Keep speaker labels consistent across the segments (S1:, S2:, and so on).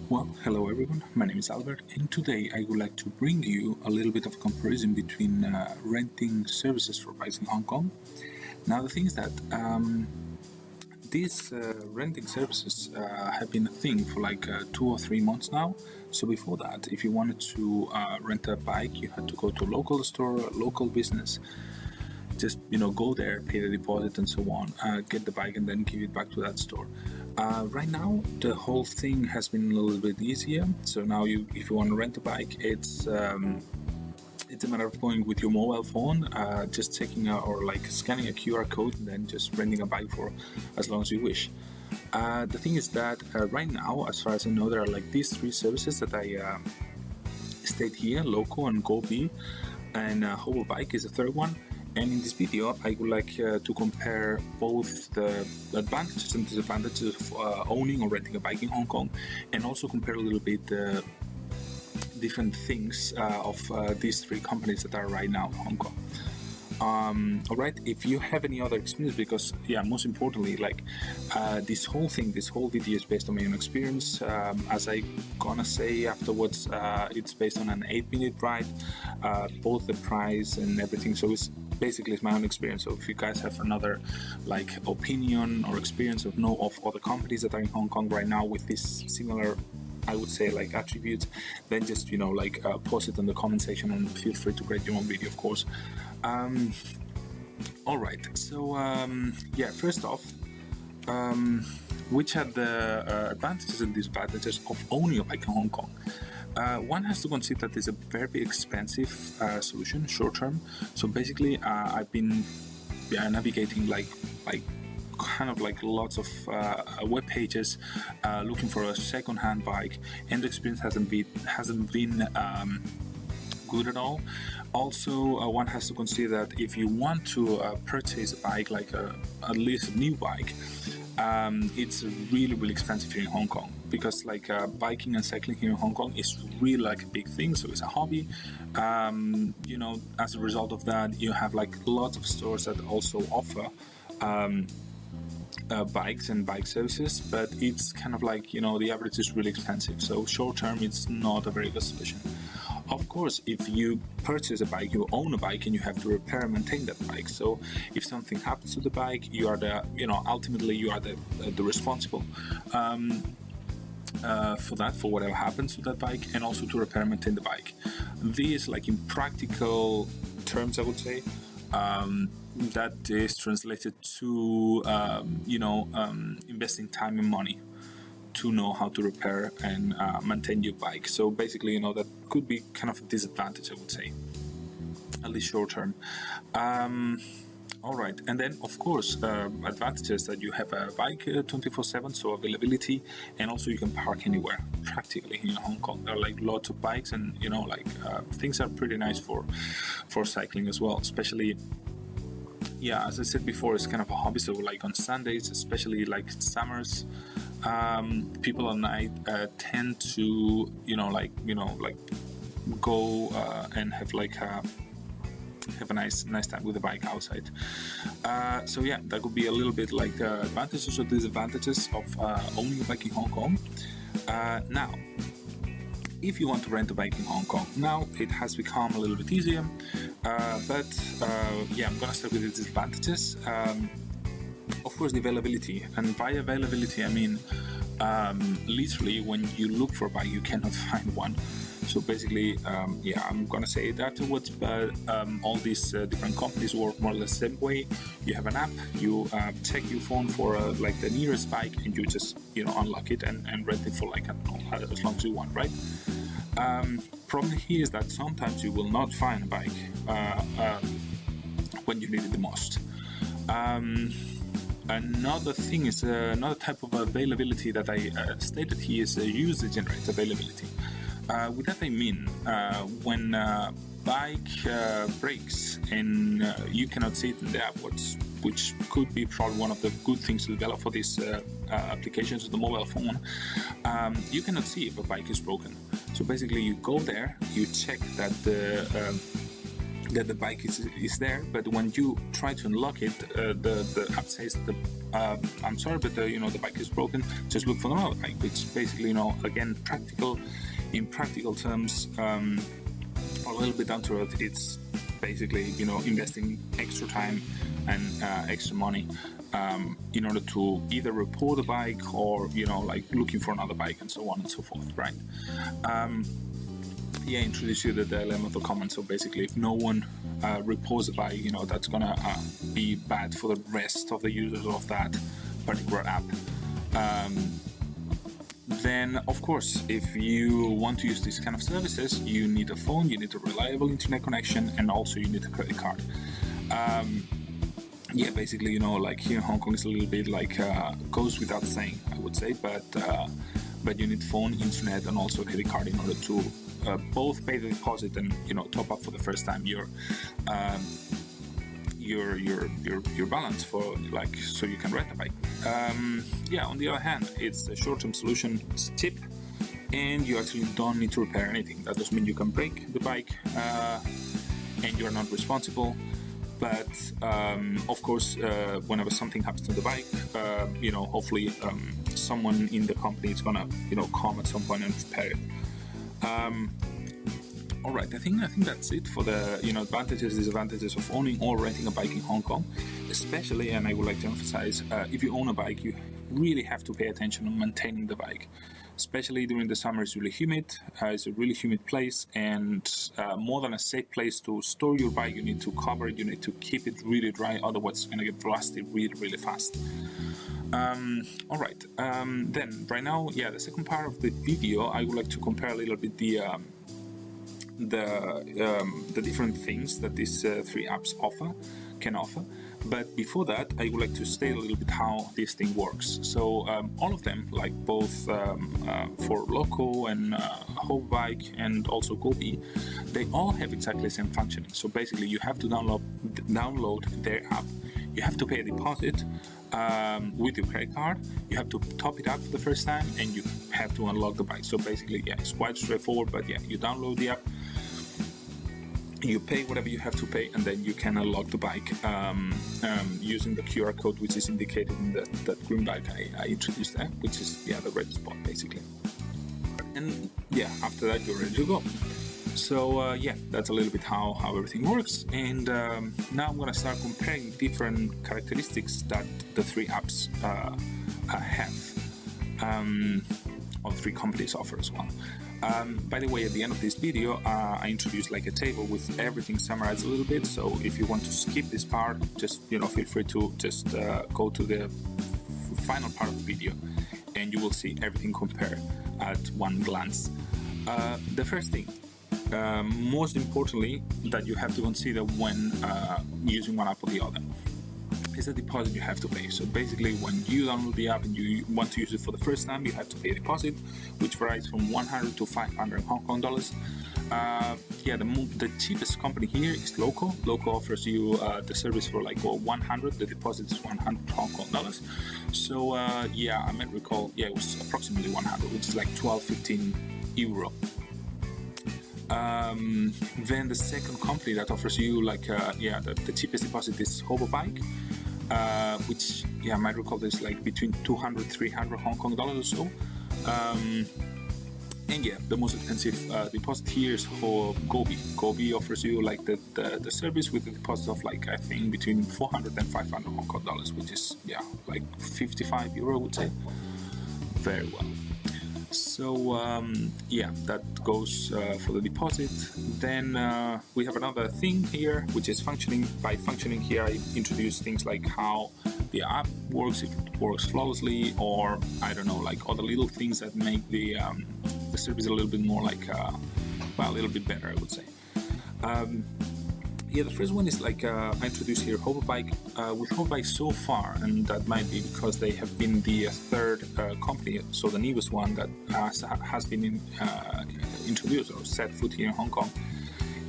S1: Well, hello everyone, my name is Albert, and today I would like to bring you a little bit of comparison between renting services for bikes in Hong Kong. Now, the thing is that these renting services have been a thing for like 2 or 3 months now. So before that, if you wanted to rent a bike, you had to go to a local store, a local business, just go there, pay the deposit and so on, get the bike and then give it back to that store. Right now the whole thing has been a little bit easier. So now if you want to rent a bike, it's a matter of going with your mobile phone, just taking or like scanning a QR code and then just renting a bike for as long as you wish. The thing is that right now, as far as I know, there are like these three services that I state here: Loco and gobee, and gobee.bike is the third one. And in this video, I would like to compare both the advantages and disadvantages of owning or renting a bike in Hong Kong, and also compare a little bit the different things of these three companies that are right now in Hong Kong. Alright, if you have any other experience, because most importantly, like this whole video is based on my own experience. As I gonna say afterwards, it's based on an 8-minute ride, both the price and everything, so it's basically my own experience. So if you guys have another like opinion or experience of other companies that are in Hong Kong right now with this similar, I would say, like attributes, then just post it in the comment section and feel free to create your own video, of course. All right, so first off, which are the advantages and disadvantages of owning a bike in Hong Kong? One has to consider that it's a very expensive solution, short term. So basically, I've been navigating like kind of like lots of web pages looking for a second-hand bike, and the experience hasn't been good at all. Also, one has to consider that if you want to purchase a bike, like at least a new bike, it's really expensive here in Hong Kong, because like biking and cycling here in Hong Kong is really like a big thing, so it's a hobby. As a result of that, you have like lots of stores that also offer bikes and bike services, but it's kind of like, the average is really expensive, so short term it's not a very good solution. Of course, if you purchase a bike, you own a bike, and you have to repair and maintain that bike. So if something happens to the bike, you are ultimately you are the responsible for whatever happens to that bike, and also to repair and maintain the bike. This, like in practical terms, I would say, that is translated to investing time and money to know how to repair and maintain your bike. So basically, that could be kind of a disadvantage, I would say, at least short term. All right, and then of course, advantages that you have a bike 24/7, so availability, and also you can park anywhere practically in Hong Kong. There are like lots of bikes, and things are pretty nice for cycling as well, especially. Yeah, as I said before, it's kind of a hobby. So like on Sundays, especially like summers, people at night tend to go and have a nice time with the bike outside. So that could be a little bit like the advantages or disadvantages of owning a bike in Hong Kong. Now, if you want to rent a bike in Hong Kong, now it has become a little bit easier, but I'm gonna start with the disadvantages. Of course, the availability, and by availability I mean literally when you look for a bike you cannot find one. So basically, I'm gonna say it afterwards, but all these different companies work more or less the same way. You have an app, you check your phone for like the nearest bike, and you just unlock it and rent it for like, I don't know, as long as you want, right? Problem here is that sometimes you will not find a bike when you need it the most. Another thing is another type of availability that I stated here is user-generated availability. With that I mean when bike breaks and you cannot see it in the app, which could be probably one of the good things to develop for these applications on the mobile phone, you cannot see if a bike is broken. So basically you go there, you check that the that the bike is there, but when you try to unlock it, the app says I'm sorry, but the bike is broken. Just look for another bike, which basically, again, in practical terms, a little bit down to earth. It's basically, investing extra time and extra money in order to either report a bike or, looking for another bike and so on and so forth, right? Introduce you to the dilemma of the common. So basically, if no one reports a bike, that's gonna be bad for the rest of the users of that particular app. Then, of course, if you want to use these kind of services, you need a phone, you need a reliable internet connection, and also you need a credit card. Basically, like here in Hong Kong, it's a little bit like goes without saying, I would say, but you need phone, internet, and also a credit card in order to both pay the deposit and top up for the first time your balance for so you can rent a bike. On the other hand, it's a short-term solution, it's cheap, and you actually don't need to repair anything. That doesn't mean you can break the bike and you're not responsible. But of course, whenever something happens to the bike, hopefully someone in the company is gonna come at some point and repair it. All right, I think that's it for the advantages, disadvantages of owning or renting a bike in Hong Kong. Especially, and I would like to emphasize, if you own a bike, you really have to pay attention on maintaining the bike. Especially during the summer, it's really humid. It's a really humid place, and more than a safe place to store your bike, you need to cover it. You need to keep it really dry, otherwise it's going to get rusty really, really fast. All right. Then right now, the second part of the video, I would like to compare a little bit the different things that these three apps can offer. But before that, I would like to state a little bit how this thing works. So all of them, like both for Loco and gobee.bike and also gobee, they all have exactly the same functioning. So basically, you have to download their app. You have to pay a deposit with your credit card. You have to top it up for the first time, and you have to unlock the bike. So basically, it's quite straightforward. But you download the app. You pay whatever you have to pay, and then you can unlock the bike using the QR code, which is indicated in that green bike I introduced there, which is the red spot basically. And after that you're ready to go. So that's a little bit how everything works. And now I'm gonna start comparing different characteristics that the three apps have, or three companies offer as well. By the way, at the end of this video, I introduced like a table with everything summarized a little bit. So if you want to skip this part, just feel free to just go to the final part of the video, and you will see everything compared at one glance. The first thing, most importantly, that you have to consider when using one app or the other, is the deposit you have to pay. So basically, when you download the app and you want to use it for the first time, you have to pay a deposit, which varies from 100 to 500 Hong Kong dollars. The cheapest company here is Loco. Loco offers you the service for like 100. The deposit is 100 Hong Kong dollars. So I might recall, it was approximately 100, which is like 12-15 euro. Then the second company that offers you the cheapest deposit is gobee.bike, which I might recall is like between 200-300 Hong Kong dollars or so. The most expensive deposit here is for gobee. Gobee offers you like the service with a deposit of I think between 400 and 500 Hong Kong dollars, which is like 55 euro, I would say. Very well. So that goes for the deposit. Then we have another thing here, which is functioning. By functioning here, I introduce things like how the app works, if it works flawlessly, or I don't know, like other little things that make the service a little bit more a little bit better, I would say. The first one is I introduced here gobee.bike. With gobee.bike so far, and that might be because they have been the third company, so the newest one that has been introduced or set foot here in Hong Kong,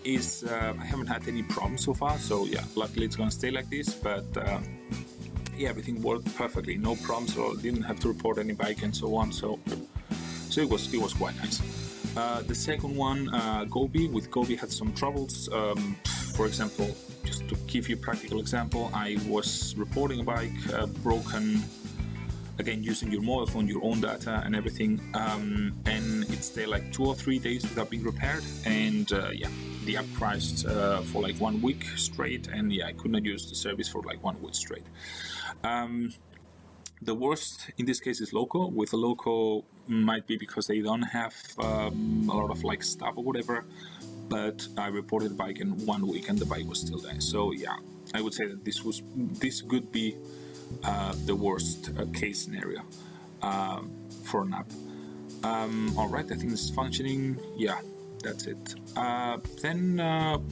S1: is I haven't had any problems so far. So luckily it's gonna stay like this. But everything worked perfectly, no problems, or didn't have to report any bike and so on. So it was quite nice. The second one, gobee. With gobee had some troubles. For example, just to give you a practical example, I was reporting a bike broken, again using your mobile phone, your own data and everything, and it stayed like 2 or 3 days without being repaired, and the app crashed for like 1 week straight, and I could not use the service for like 1 week straight. The worst in this case is Loco. With a Loco, might be because they don't have a lot of like stuff or whatever, but I reported the bike in 1 week and the bike was still there. So I would say that this could be the worst case scenario for an app. All right, I think it's functioning. Yeah, that's it. Then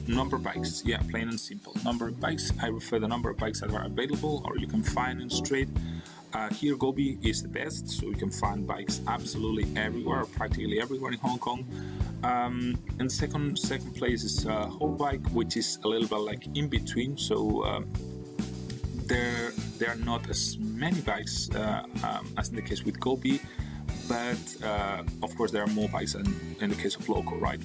S1: number bikes. Yeah, plain and simple. Number of bikes. I refer the number of bikes that are available or you can find in street. Here, Gobee is the best, so you can find bikes absolutely everywhere, practically everywhere in Hong Kong. And second place is gobee.bike, which is a little bit like in between. So there are not as many bikes as in the case with Gobee, but of course there are more bikes in the case of Loco, right?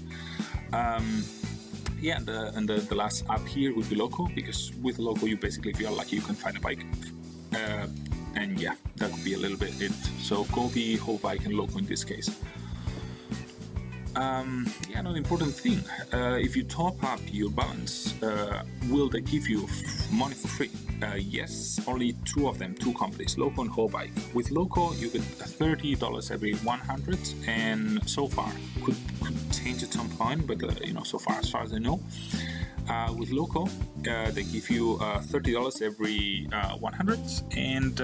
S1: The last app here would be Loco, because with Loco you basically, if you are lucky, you can find a bike. And that would be a little bit it. So Gobee, gobee.bike, and Loco in this case. Another important thing, if you top up your balance, will they give you money for free? Yes, only two of them, two companies, Loco and gobee.bike. With Loco, you get $30 every 100, and so far could change at some point, but so far as I know. With Loco, they give you $30 every 100, and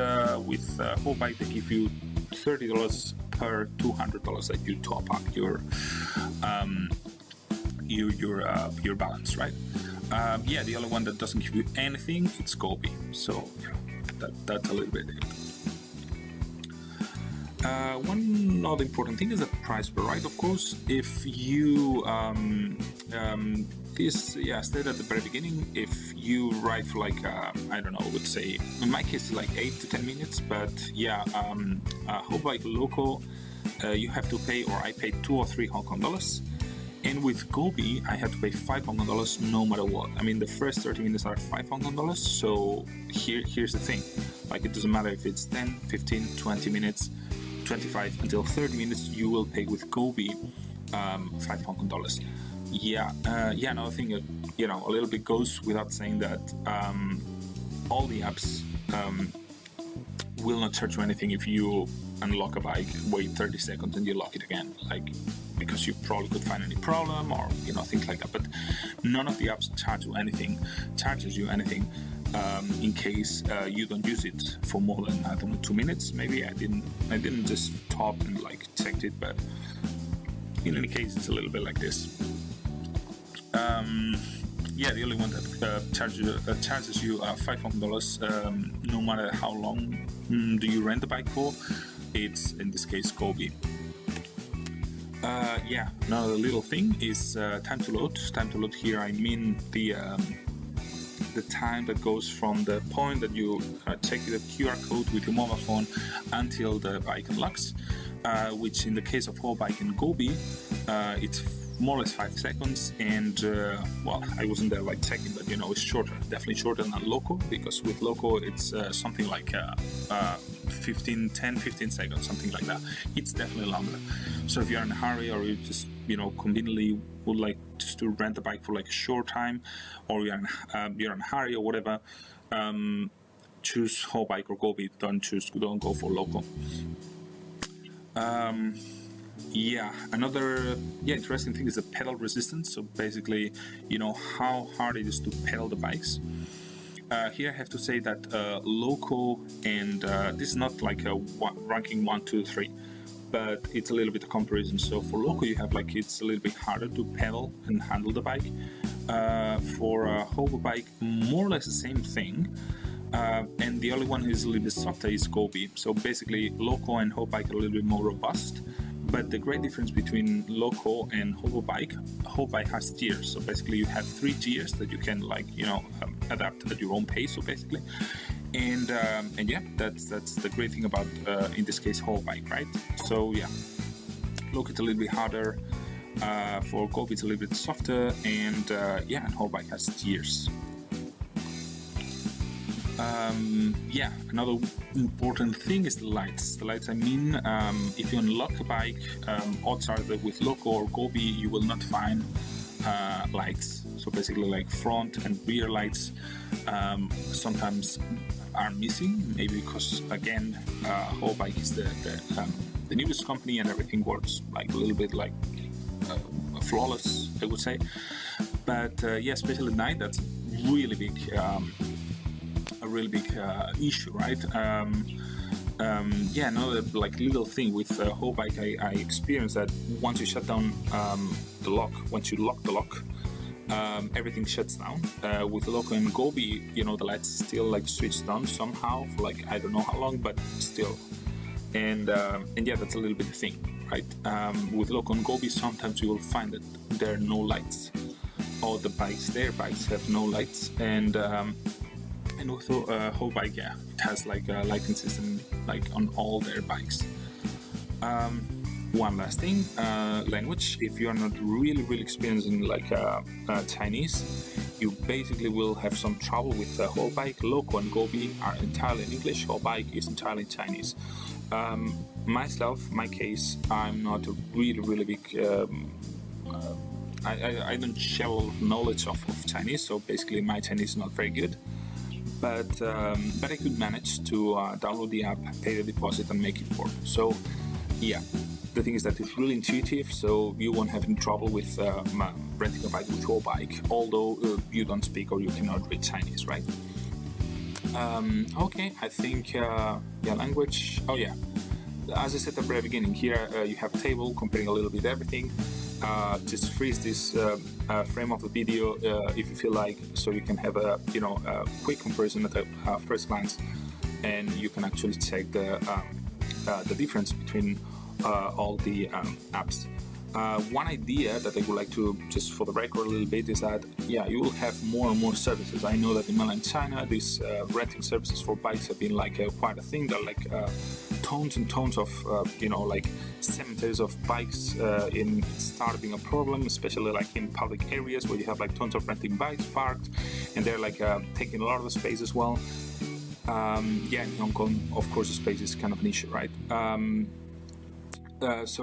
S1: with gobee.bike, they give you $30 per $200 that you top up your balance, right? The only one that doesn't give you anything, it's Gobee. So that's a little bit it. One other important thing is the price per ride, of course. If you stated at the very beginning, if you ride for like let's say in my case it's like 8 to 10 minutes, but gobee.bike Loco, you have to pay, or I paid 2 or 3 Hong Kong dollars. And with Gobee, I had to pay 5 Hong Kong dollars no matter what. I mean, the first 30 minutes are 5 Hong Kong dollars. So here's the thing. Like, it doesn't matter if it's 10, 15, 20 minutes, 25 until 30 minutes, you will pay with Gobee 5 Hong Kong dollars. Another thing, a little bit goes without saying that all the apps will not charge you anything if you unlock a bike, wait 30 seconds and you lock it again, like, because you probably could find any problem or things like that. But none of the apps charges you anything in case you don't use it for more than 2 minutes. Maybe I didn't just stop and like checked it, but in any case it's a little bit like this. The only one that charges you $5 no matter how long do you rent the bike for. It's in this case Gobee. Another little thing is time to load. Time to load here, I mean the time that goes from the point that you check the QR code with your mobile phone until the bike unlocks, which in the case of gobee.bike and Gobee, it's more or less 5 seconds, and I wasn't there like checking, but it's shorter, definitely shorter than Loco, because with Loco it's something like 15 seconds, something like that. It's definitely longer. So if you're in a hurry, or you just conveniently would like just to rent a bike for like a short time, or you're in a hurry or whatever, choose gobee.bike or Gobee. Don't go for Loco. Another interesting thing is the pedal resistance. So basically, how hard it is to pedal the bikes. Here I have to say that Loco, and this is not like a ranking 1, 2, 3, but it's a little bit of comparison. So for Loco, you have it's a little bit harder to pedal and handle the bike. For gobee.bike, more or less the same thing. And the only one who is a little bit softer is Gobee. So basically, Loco and gobee.bike are a little bit more robust. But the great difference between Loco and gobee.bike has gears. So basically, you have 3 gears that you can adapt at your own pace. So basically, and that's the great thing about in this case gobee.bike, right? So Loco, it's a little bit harder. For gobee, it's a little bit softer, and and whole bike has gears. Another important thing is the lights. The lights, I mean, if you unlock a bike, odds are that with Loco or gobee you will not find lights. So basically, like front and rear lights sometimes are missing. Maybe because again, whole bike is the newest company and everything works like a little bit like flawless, I would say. But especially at night, that's really big. A really big issue, right? Another like little thing with whole bike, I experienced that once you shut down the lock, once you lock the lock, everything shuts down. With Loco and gobee, the lights still like switched on somehow for like I don't know how long, but still. And that's a little bit the thing, right? With Loco and gobee, sometimes you will find that there are no lights, or their bikes have no lights, and also whole bike, it has like a lighting system like on all their bikes. One last thing, language. If you are not really experienced in like Chinese, you basically will have some trouble with the whole bike. Loco and gobee are entirely in English. Whole bike is entirely in Chinese. My case, I'm not a really big. I don't share a lot of knowledge of Chinese, so basically my Chinese is not very good. But I could manage to download the app, pay the deposit, and make it work. So, the thing is that it's really intuitive, so you won't have any trouble with renting a bike with whole bike, although you don't speak or you cannot read Chinese, right? I think, language. As I said at the very beginning, here you have a table comparing a little bit everything. Just freeze this frame of the video if you feel like, so you can have a quick comparison at the first glance, and you can actually check the difference between all the apps. One idea that I would like to, just for the record a little bit, is that you will have more and more services. I know that in mainland China, these renting services for bikes have been like quite a thing. They're like tons and tons of like cemeteries of bikes in starting a problem, especially like in public areas where you have like tons of renting bikes parked, and they're like taking a lot of the space as well. In Hong Kong, of course, the space is kind of an issue, right? That's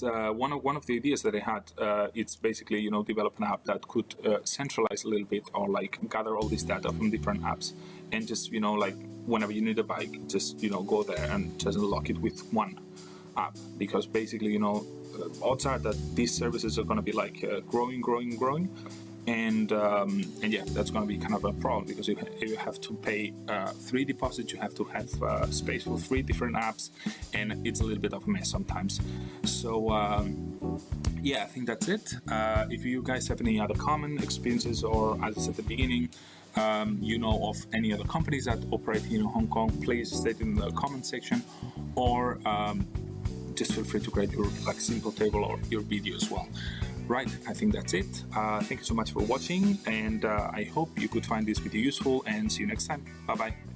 S1: one of the ideas that I had. It's basically develop an app that could centralize a little bit, or like gather all this data from different apps, and just like whenever you need a bike, just go there and just unlock it with one app. Because basically odds are that these services are going to be like growing, and that's going to be kind of a problem, because you have to pay 3 deposits, you have to have space for 3 different apps, and it's a little bit of a mess sometimes. So I think that's it. If you guys have any other common experiences, or as I said at the beginning, of any other companies that operate in Hong Kong, please state in the comment section, or just feel free to create your like simple table or your video as well. Right, I think that's it. Thank you so much for watching, and I hope you could find this video useful, and see you next time. Bye bye.